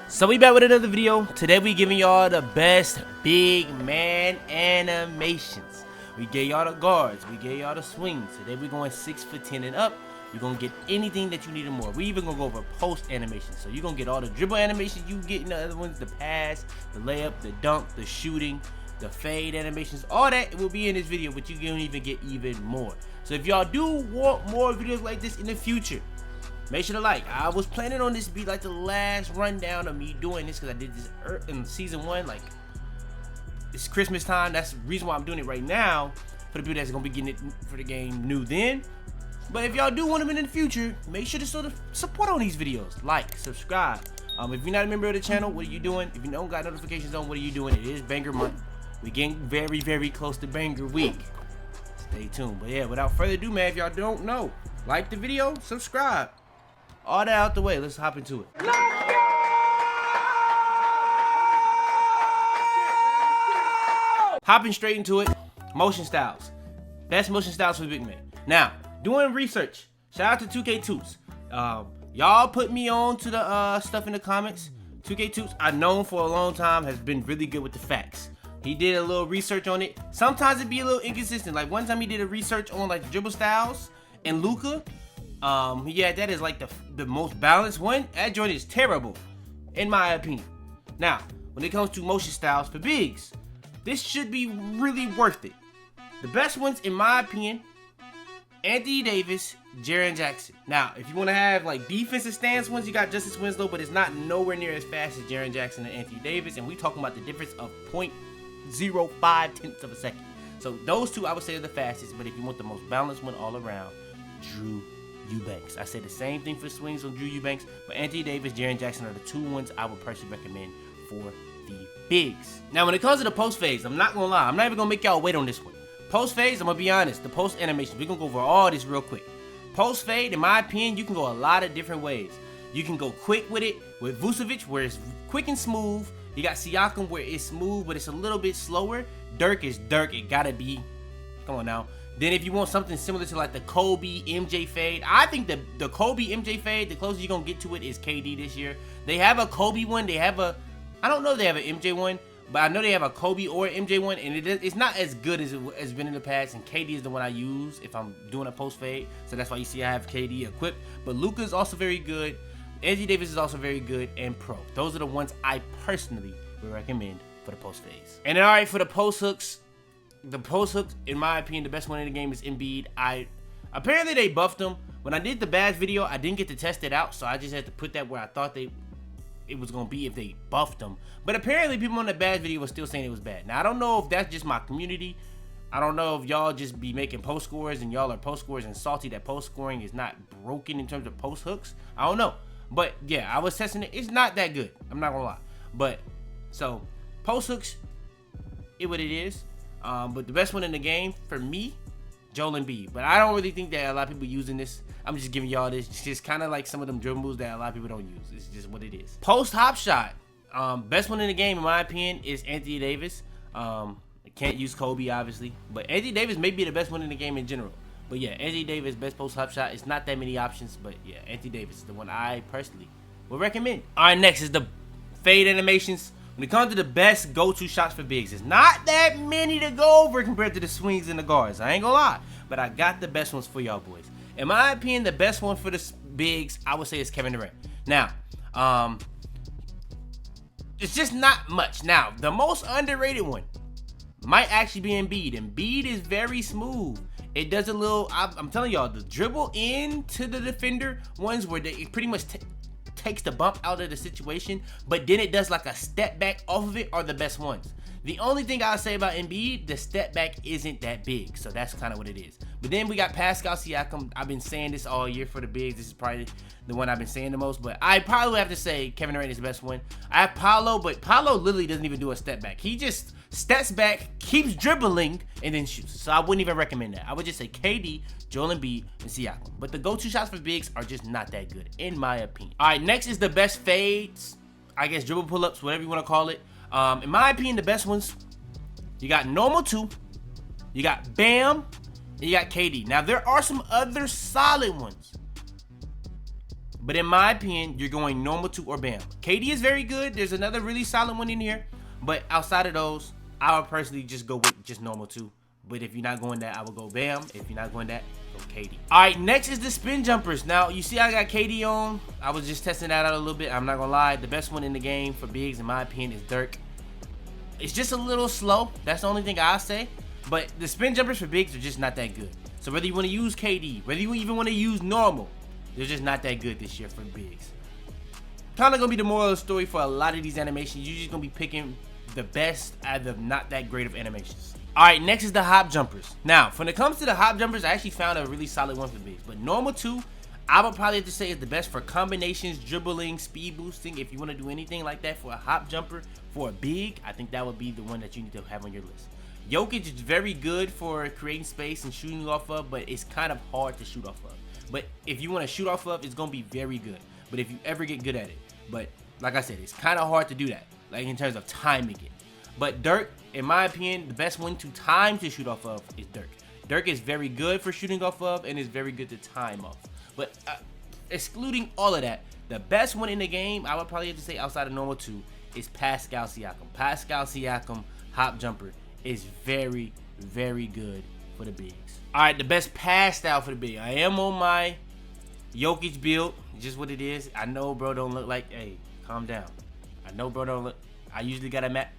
So we back with another video. Today we giving y'all the best big man animations. We gave y'all the guards, we gave y'all the swings. Today we going 6'10" and up. You're gonna get anything that you need and more. We even gonna go over post animations. So you're gonna get all the dribble animations you get in the other ones, the pass, the layup, the dunk, the shooting, the fade animations, all that will be in this video, but you can even get even more. So if y'all do want more videos like this in the future, make sure to like. I was planning on this to be like the last rundown of me doing this because I did this in season 1. Like, it's Christmas time. That's the reason why I'm doing it right now, for the people that's gonna be getting it for the game new then. But if y'all do want them in the future, make sure to sort of support on these videos. Like, subscribe. If you're not a member of the channel, what are you doing? If you don't got notifications on, what are you doing? It is banger month. We getting very, very close to banger week. Stay tuned. But yeah, without further ado, man, if y'all don't know, like the video, subscribe. All that out the way, let's hop into it. Hopping straight into it, motion styles. Best motion styles for big man. Now, doing research. Shout out to 2K2s. Y'all put me on to the stuff in the comments. 2K2s, I've known for a long time, has been really good with the facts. He did a little research on it. Sometimes it be a little inconsistent. Like one time he did a research on like dribble styles and Luka. Yeah, that is like the most balanced one. That joint is terrible, in my opinion. Now, when it comes to motion styles for bigs, this should be really worth it. The best ones, in my opinion, Anthony Davis, Jaren Jackson. Now, if you want to have like defensive stance ones, you got Justice Winslow, but it's not nowhere near as fast as Jaren Jackson and Anthony Davis, and we talking about the difference of 0.05 tenths of a second. So those two I would say are the fastest, but if you want the most balanced one all around, Drew Eubanks. I said the same thing for swings on Drew Eubanks, but Anthony Davis, Jaren Jackson are the two ones I would personally recommend for the bigs. Now, when it comes to the post phase, I'm not gonna lie, I'm not even gonna make y'all wait on this one. Post phase, I'm gonna be honest, the post animation, we're gonna go over all this real quick. Post fade, in my opinion, you can go a lot of different ways. You can go quick with it, with Vucevic, where it's quick and smooth. You got Siakam, where it's smooth, but it's a little bit slower. Dirk is Dirk, it gotta be, come on now. Then if you want something similar to like the Kobe MJ fade, I think the Kobe MJ fade, the closest you're gonna get to it is KD this year. They have a Kobe one, they have a, I don't know if they have an MJ one, but I know they have a Kobe or MJ one, and it's not as good as it has been in the past, and KD is the one I use if I'm doing a post fade, so that's why you see I have KD equipped. But Luka is also very good, Anthony Davis is also very good, and Pro. Those are the ones I personally would recommend for the post phase. And then alright, for the post hooks, in my opinion, the best one in the game is Embiid. Apparently they buffed him. When I did the bad video, I didn't get to test it out, so I just had to put that where I thought it was gonna be if they buffed him. But apparently people on the bad video were still saying it was bad. Now I don't know if that's just my community. I don't know if y'all just be making post scores and y'all are post scores and salty that post scoring is not broken in terms of post hooks. I don't know. But yeah, I was testing it. It's not that good. I'm not gonna lie. But so post hooks, what it is. But the best one in the game for me, Joel Embiid. But I don't really think that a lot of people using this. I'm just giving y'all this. It's just kind of like some of them dribble moves that a lot of people don't use. It's just what it is. Post hop shot. Best one in the game, in my opinion, is Anthony Davis. Can't use Kobe, obviously. But Anthony Davis may be the best one in the game in general. But yeah, Anthony Davis, best post hop shot. It's not that many options. But yeah, Anthony Davis is the one I personally would recommend. All right, next is the fade animations. When it comes to the best go-to shots for bigs, it's not that many to go over compared to the swings and the guards. I ain't gonna lie, but I got the best ones for y'all boys. In my opinion, the best one for the bigs, I would say, is Kevin Durant. Now, it's just not much. Now, the most underrated one might actually be Embiid. Embiid is very smooth. It does a little, I'm telling y'all, the dribble into the defender ones where it pretty much takes the bump out of the situation, but then it does like a step back off of it, are the best ones. The only thing I'll say about Embiid, the step back isn't that big, so that's kind of what it is. But then we got Pascal Siakam. I've been saying this all year for the bigs. This is probably the one I've been saying the most, but I probably have to say Kevin Durant is the best one. I have Paolo, but Paolo literally doesn't even do a step back. He just steps back, keeps dribbling, and then shoots. So I wouldn't even recommend that. I would just say KD, Joel Embiid, and Siakam. But the go-to shots for bigs are just not that good, in my opinion. All right, next is the best fades. I guess dribble pull-ups, whatever you want to call it. In my opinion, the best ones, you got normal 2, you got Bam, and you got KD. Now, there are some other solid ones, But in my opinion, you're going normal 2 or bam. KD is very good. There's another really solid one in here. But outside of those, I would personally just go with just normal 2. But if you're not going that, I would go bam. If you're not going that, go KD. All right, next is the spin jumpers. Now, you see I got KD on. I was just testing that out a little bit. I'm not going to lie. The best one in the game for bigs, in my opinion, is Dirk. It's just a little slow. That's the only thing I'll say. But the spin jumpers for bigs are just not that good. So whether you want to use KD, whether you even want to use normal, they're just not that good this year for bigs. Kind of going to be the moral of the story for a lot of these animations. You're just going to be picking the best out of not that great of animations. Alright, next is the hop jumpers. Now, when it comes to the hop jumpers, I actually found a really solid one for bigs. But normal 2, I would probably have to say is the best for combinations, dribbling, speed boosting. If you want to do anything like that for a hop jumper, for a big, I think that would be the one that you need to have on your list. Jokic is very good for creating space and shooting off of, but it's kind of hard to shoot off of. But if you want to shoot off of, it's going to be very good. But if you ever get good at it. But like I said, it's kind of hard to do that, like in terms of timing it. But Dirk, in my opinion, the best one to time to shoot off of is Dirk. Dirk is very good for shooting off of and is very good to time off. But excluding all of that, the best one in the game, I would probably have to say outside of normal 2, is Pascal Siakam. Pascal Siakam hop jumper is very, very good for the bigs. All right, the best pass style for the big. I am on my Jokic build, just what it is. I know bro don't look like, hey, calm down. I know bro don't look, I usually got a map.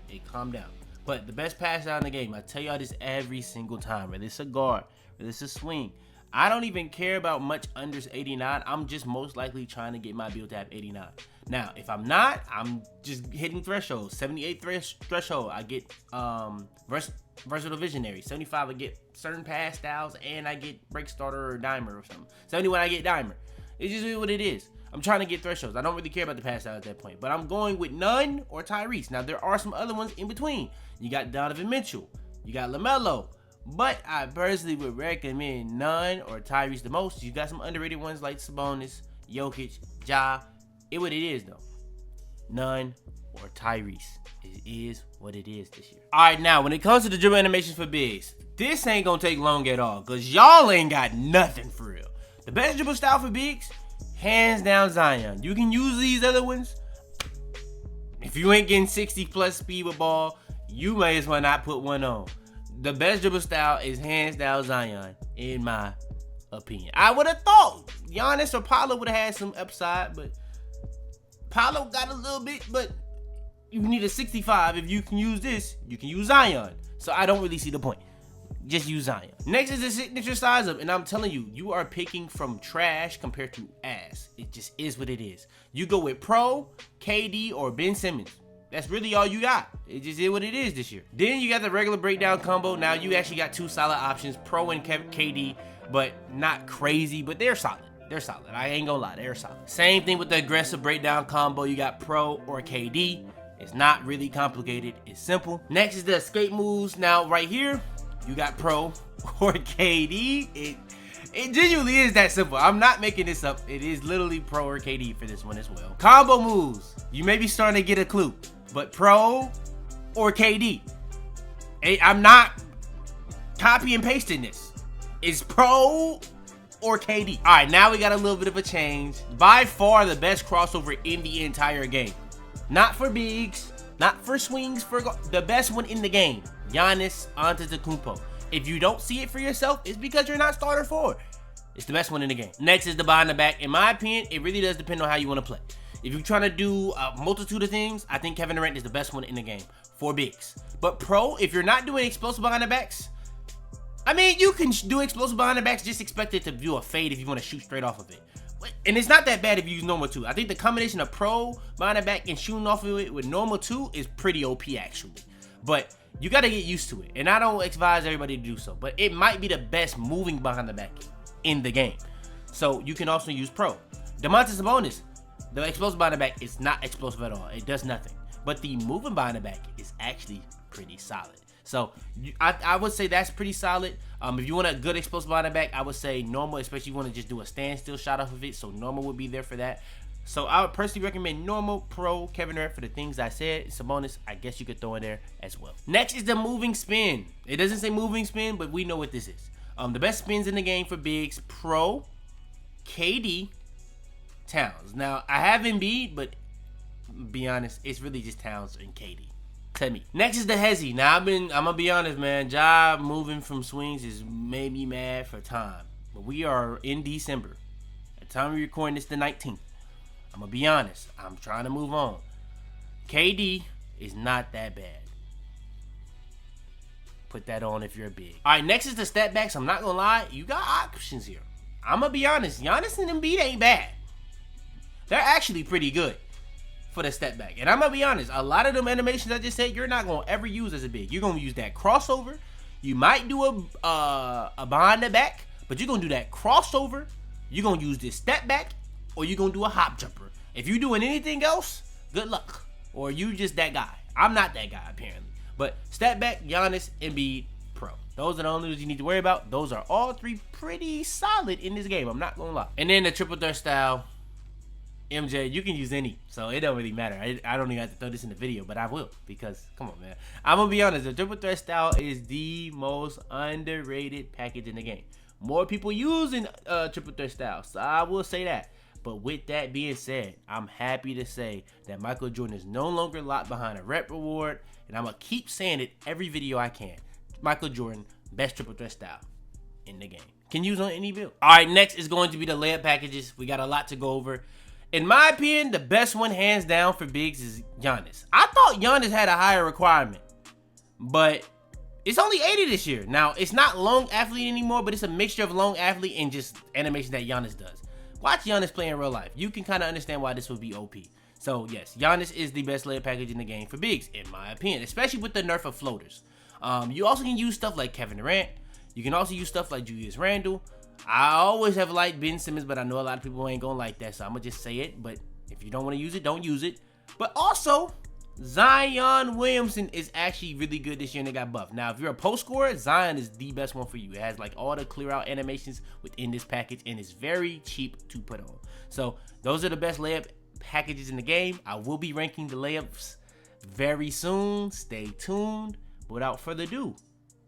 Hey, calm down. But the best pass out in the game, I tell y'all this every single time, whether it's a guard, whether it's a swing. I don't even care about much under 89. I'm just most likely trying to get my build to have 89. Now, if I'm not, I'm just hitting thresholds. 78 threshold, I get versatile visionary. 75, I get certain pass styles, and I get break starter or dimer or something. 71, I get dimer. It's just what it is. I'm trying to get thresholds. I don't really care about the pass style at that point. But I'm going with none or Tyrese. Now, there are some other ones in between. You got Donovan Mitchell. You got LaMelo. But I personally would recommend none or Tyrese the most. You got some underrated ones like Sabonis, Jokic, Ja. It what it is, though. None or Tyrese. It is what it is this year. All right, now, when it comes to the dribble animations for bigs, this ain't going to take long at all. Because y'all ain't got nothing for real. The best dribble style for bigs, hands down Zion. You can use these other ones. If you ain't getting 60 plus speed with ball, you may as well not put one on. The best dribble style is hands down Zion, in my opinion. I would have thought Giannis or Paolo would have had some upside, but Paolo got a little bit, but you need a 65. If you can use this, you can use Zion. So I don't really see the point. Just use Zion. Next is the signature size up, and I'm telling you, you are picking from trash compared to ass. It just is what it is. You go with Pro, KD, or Ben Simmons. That's really all you got. It just is what it is this year. Then you got the regular breakdown combo. Now you actually got 2 solid options, Pro and KD, but not crazy, but they're solid. They're solid. I ain't gonna lie, they're solid. Same thing with the aggressive breakdown combo. You got Pro or KD. It's not really complicated. It's simple. Next is the escape moves. Now right here, you got Pro or KD. It genuinely is that simple. I'm not making this up. It is literally Pro or KD for this one as well. Combo moves. You may be starting to get a clue, but Pro or KD. I'm not copy and pasting this. It's Pro or KD. All right, now we got a little bit of a change. By far the best crossover in the entire game. Not for bigs, not for swings, for the best one in the game. Giannis Antetokounmpo. If you don't see it for yourself, it's because you're not starter forward. It's the best one in the game. Next is the behind the back. In my opinion, it really does depend on how you want to play. If you're trying to do a multitude of things, I think Kevin Durant is the best one in the game for bigs. But Pro, if you're not doing explosive behind the backs, I mean, you can do explosive behind the backs, just expect it to do a fade if you want to shoot straight off of it. And it's not that bad if you use normal 2. I think the combination of Pro, behind the back, and shooting off of it with normal 2 is pretty OP actually. But you got to get used to it. And I don't advise everybody to do so. But it might be the best moving behind the back in the game. So you can also use Pro. Domantas Sabonis, the explosive behind the back is not explosive at all. It does nothing. But the moving behind the back is actually pretty solid. So I would say that's pretty solid. If you want a good explosive behind the back, I would say normal, especially if you want to just do a standstill shot off of it. So normal would be there for that. So I would personally recommend normal, Pro, Kevin Durant for the things I said. Sabonis, I guess you could throw in there as well. Next is the moving spin. It doesn't say moving spin, but we know what this is. The best spins in the game for bigs, Pro, KD, Towns. Now, I have Embiid, but be honest, it's really just Towns and KD. To me. Next is the Hezzy. Now, I'm gonna be honest, man. Ja moving from swings has made me mad for time. But we are in December. At the time we're recording this, the 19th. I'm gonna be honest. I'm trying to move on. KD is not that bad. Put that on if you're a big. All right, next is the step backs. I'm not gonna lie, you got options here. I'm gonna be honest. Giannis and Embiid ain't bad. They're actually pretty good for the step back. And I'm gonna be honest, a lot of them animations I just said, you're not gonna ever use as a big. You're gonna use that crossover. You might do a behind the back, but you're gonna do that crossover. You're gonna use this step back, or you're gonna do a hop jumper. If you're doing anything else, good luck. Or you just that guy. I'm not that guy apparently. But step back, Giannis, Embiid, Pro. Those are the only ones you need to worry about. Those are all three pretty solid in this game. I'm not gonna lie. And then the triple threat style, MJ, you can use any, so it don't really matter. I don't even have to throw this in the video, but I will, because come on, man. I'm gonna be honest, the triple threat style is the most underrated package in the game. More people using triple threat style, so I will say that. But with that being said, I'm happy to say that Michael Jordan is no longer locked behind a rep reward, and I'm gonna keep saying it every video I can. Michael Jordan, best triple threat style in the game. Can use on any build. All right, next is going to be the layup packages. We got a lot to go over. In my opinion, the best one hands down for bigs is Giannis. I thought Giannis had a higher requirement, but it's only 80 this year. Now, it's not long athlete anymore, but it's a mixture of long athlete and just animation that Giannis does. Watch Giannis play in real life. You can kind of understand why this would be OP. So, yes, Giannis is the best layup package in the game for bigs, in my opinion, especially with the nerf of floaters. You also can use stuff like Kevin Durant. You can also use stuff like Julius Randle. I always have liked Ben Simmons, but I know a lot of people ain't gonna like that, so I'm gonna just say it. But if you don't want to use it, don't use it. But also, Zion Williamson is actually really good this year and they got buffed. Now, if you're a post scorer, Zion is the best one for you. It has like all the clear out animations within this package and it's very cheap to put on. So those are the best layup packages in the game. I will be ranking the layups very soon. Stay tuned. But without further ado,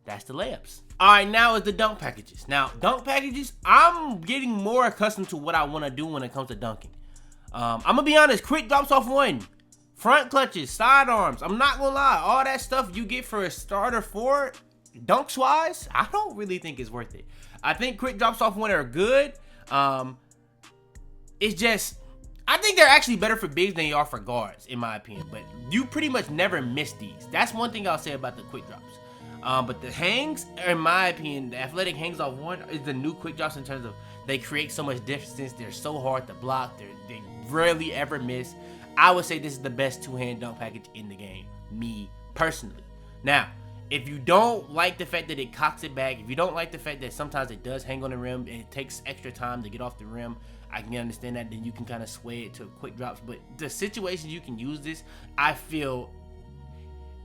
that's the layups. All right, now is the dunk packages. Now, dunk packages, I'm getting more accustomed to what I want to do when it comes to dunking. I'm going to be honest, quick drops off one. Front clutches, side arms, I'm not going to lie. All that stuff you get for a starter forward, dunks-wise, I don't really think it's worth it. I think quick drops off one are good. It's just, I think they're actually better for bigs than they are for guards, in my opinion. But you pretty much never miss these. That's one thing I'll say about the quick drops. But the hangs, in my opinion, the athletic hangs off one is the new quick drops in terms of they create so much distance. They're so hard to block. They rarely ever miss. I would say this is the best two-hand dunk package in the game, me personally. Now, if you don't like the fact that it cocks it back, if you don't like the fact that sometimes it does hang on the rim and it takes extra time to get off the rim, I can understand that. Then you can kind of sway it to quick drops. But the situations you can use this, I feel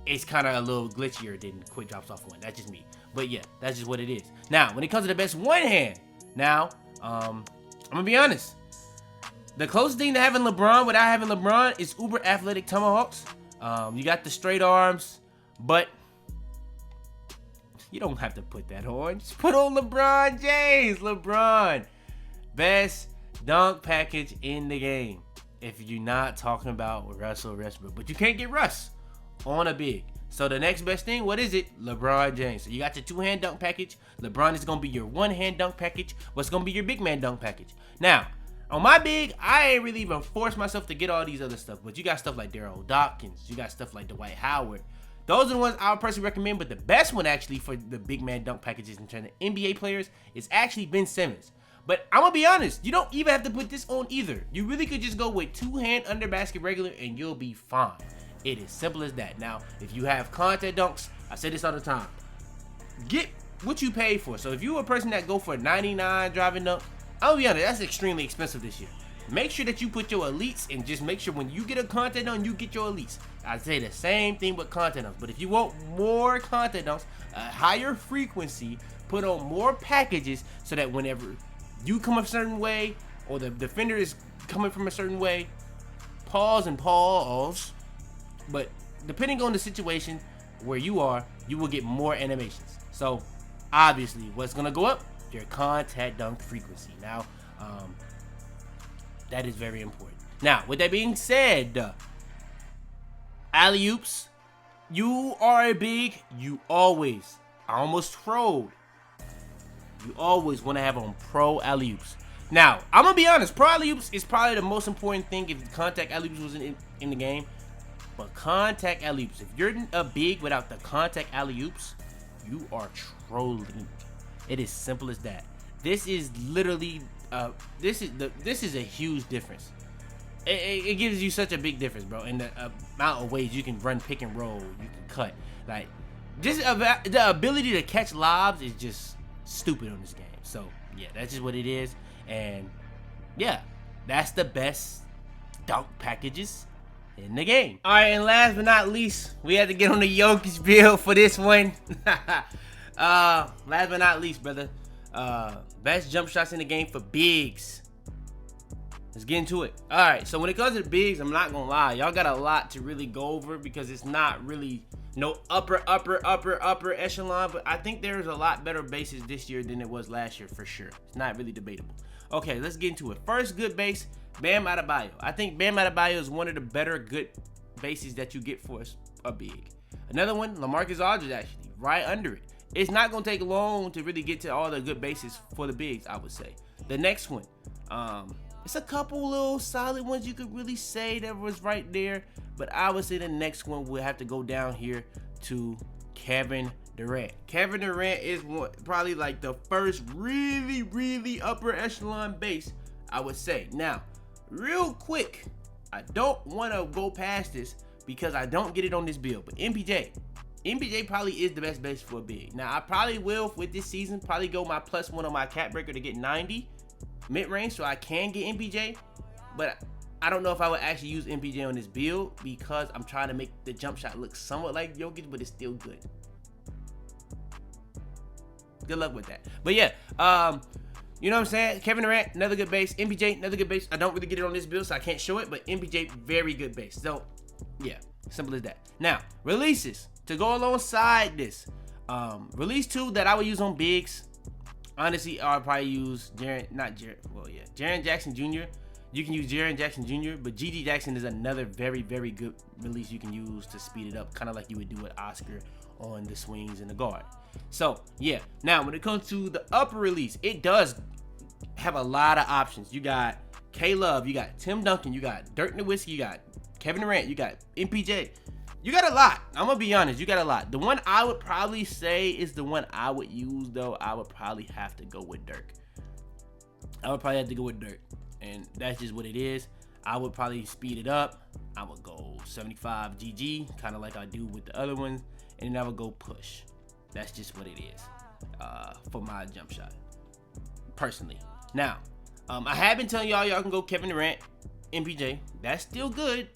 it's kind of a little glitchier than quick drops off one. That's just me. But yeah, that's just what it is. Now, when it comes to the best one hand, now, I'm going to be honest. The closest thing to having LeBron without having LeBron is uber athletic tomahawks. You got the straight arms, but you don't have to put that on. Just put on LeBron James. LeBron, best dunk package in the game. If you're not talking about Russell Westbrook, but you can't get Russ on a big. So the next best thing, what is it? LeBron James. So you got your two-hand dunk package. LeBron is going to be your one-hand dunk package. What's going to be your big man dunk package? Now, on my big, I ain't really even forced myself to get all these other stuff. But you got stuff like Daryl Dawkins. You got stuff like Dwight Howard. Those are the ones I would personally recommend. But the best one actually for the big man dunk packages in terms of NBA players is actually Ben Simmons. But I'm going to be honest. You don't even have to put this on either. You really could just go with two-hand under basket regular and you'll be fine. It is simple as that. Now, if you have contact dunks, I say this all the time. Get what you pay for. So if you're a person that go for 99 driving dunk, I'll be honest, that's extremely expensive this year. Make sure that you put your elites and just make sure when you get a contact dunk, you get your elites. I say the same thing with contact dunks. But if you want more contact dunks, a higher frequency, put on more packages so that whenever you come a certain way or the defender is coming from a certain way, pause and pause. But depending on the situation where you are, you will get more animations. So obviously what's going to go up? Your contact dunk frequency. Now, That is very important. Now, with that being said, alley-oops, you are a big, I almost trolled. You always want to have on pro alley-oops. Now, I'm going to be honest, pro alley-oops is probably the most important thing if contact alley-oops was in the game. But contact alley-oops, if you're a big without the contact alley-oops, you are trolling. It is simple as that. This is literally, this is a huge difference. It gives you such a big difference, bro, in the amount of ways you can run pick and roll, you can cut. Like, just the ability to catch lobs is just stupid on this game. So, yeah, that's just what it is. And, yeah, that's the best dunk packages in the game. All right, and last but not least, we had to get on the Jokic build for this one. Last but not least, brother, best jump shots in the game for bigs. Let's get into it. All right, so when it comes to the bigs, I'm not gonna lie, y'all got a lot to really go over because it's not really no upper echelon, but I think there's a lot better bases this year than it was last year for sure. It's not really debatable. Okay, let's get into it. First good base, Bam Adebayo. I think Bam Adebayo is one of the better good bases that you get for a big. Another one, LaMarcus Aldridge, actually, right under it. It's not going to take long to really get to all the good bases for the bigs, I would say. The next one, it's a couple little solid ones you could really say that was right there, but I would say the next one will have to go down here to Kevin Durant. Kevin Durant is probably like the first really upper echelon base, I would say. Now, real quick, I don't want to go past this because I don't get it on this build, but MPJ probably is the best base for a big. Now, I probably will, with this season, probably go my +1 on my cap breaker to get 90 mid-range so I can get MPJ, but I don't know if I would actually use MPJ on this build because I'm trying to make the jump shot look somewhat like Jokic, but it's still good. Good luck with that. But yeah, you know what I'm saying? Kevin Durant, another good base. MPJ, another good base. I don't really get it on this build, so I can't show it, but MPJ, very good base. So, yeah, simple as that. Now, releases to go alongside this. Release 2 that I would use on bigs. Honestly, I would probably use Jaren Jackson Jr. You can use Jaren Jackson Jr., but GG Jackson is another very good release you can use to speed it up, kind of like you would do with Oscar on the swings and the guard. So, yeah. Now, when it comes to the upper release, it does have a lot of options. You got K-Love, you got Tim Duncan, you got Dirk Nowitzki, you got Kevin Durant, you got MPJ. You got a lot. I'm going to be honest. You got a lot. The one I would probably say is the one I would use, though. I would probably have to go with Dirk. And that's just what it is. I would probably speed it up. I would go 75 GG, kind of like I do with the other ones. And then I would go push. That's just what it is for my jump shot, personally. Now, I have been telling y'all can go Kevin Durant, MPJ. That's still good.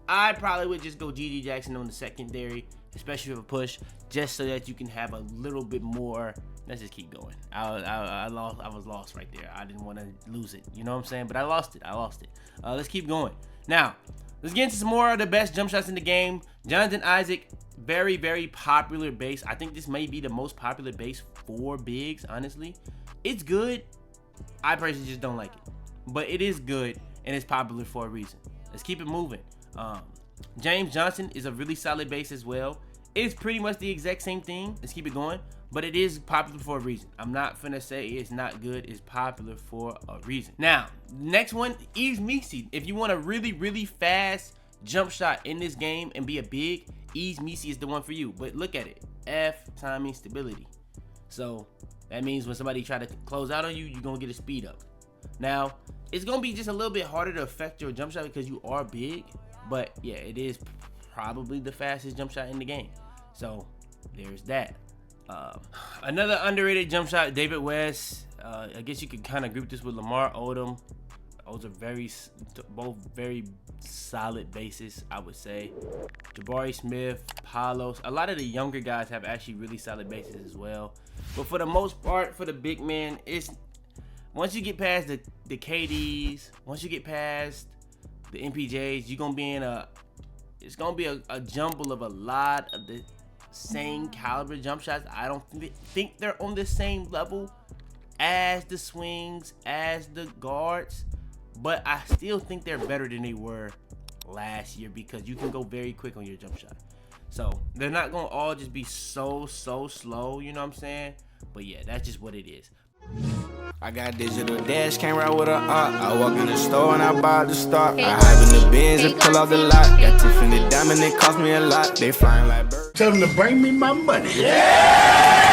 I probably would just go GG Jackson on the secondary, especially with a push, just so that you can have a little bit more. Let's just keep going. I was lost right there. I didn't want to lose it. You know what I'm saying? But I lost it. Let's keep going. Now, let's get into some more of the best jump shots in the game. Jonathan Isaac, very popular base. I think this may be the most popular base for bigs, honestly. It's good. I personally just don't like it. But it is good, and it's popular for a reason. Let's keep it moving. James Johnson is a really solid base as well. It's pretty much the exact same thing. Let's keep it going. But it is popular for a reason. I'm not finna say it's not good. It's popular for a reason. Now, next one, Yves Missi. If you want a really fast jump shot in this game and be a big, Yves Missi is the one for you. But look at it. F timing stability. So that means when somebody try to close out on you, you're gonna get a speed up. Now, it's gonna be just a little bit harder to affect your jump shot because you are big. But yeah, it is probably the fastest jump shot in the game. So there's that. Another underrated jump shot, David West. I guess you could kind of group this with Lamar Odom. Those are both very solid bases, I would say. Jabari Smith, Palos. A lot of the younger guys have actually really solid bases as well. But for the most part, for the big man, it's once you get past the KDs, once you get past the MPJs, you're gonna be in it's gonna be a jumble of a lot of the same caliber jump shots. I don't think they're on the same level as the swings, as the guards, but I still think they're better than they were last year because you can go very quick on your jump shot. So they're not gonna all just be so slow, you know what I'm saying? But yeah, that's just what it is. I got digital dash, came right with a I walk in the store and I buy the stock. I hide in the bins and pull out the lot. Got Tiffany diamond, it cost me a lot. They flying like birds. Tell them to bring me my money. Yeah!